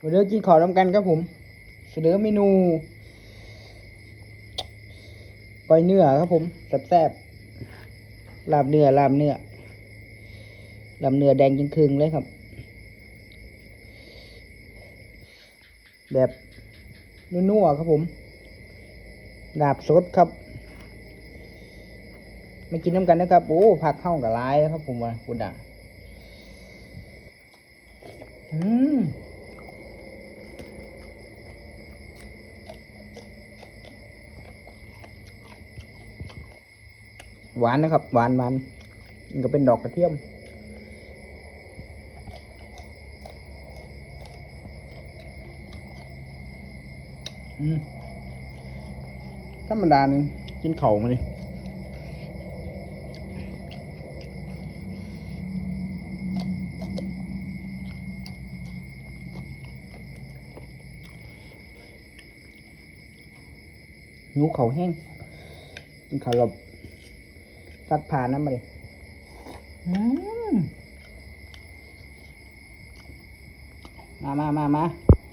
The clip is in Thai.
วันนี้กินข้าวน้ำกันครับผมเสนอเมนูก้อยเนื้อครับผมแซ่บๆลาบเนื้อแดงจริงครึ่งเลยครับแบบนัวๆครับผมลาบสดครับมากินน้ำกันนะครับโอ้ผักเข้ากับลายนะครับผมว่าคุณด่าหวานนะครับหวานมันก็เป็นดอกกระเทียมธรรมดานึงกินเข่ามาดิหิวเข่าแห้งกินเข่าหลบตัดผ่านน้ำมาดิมา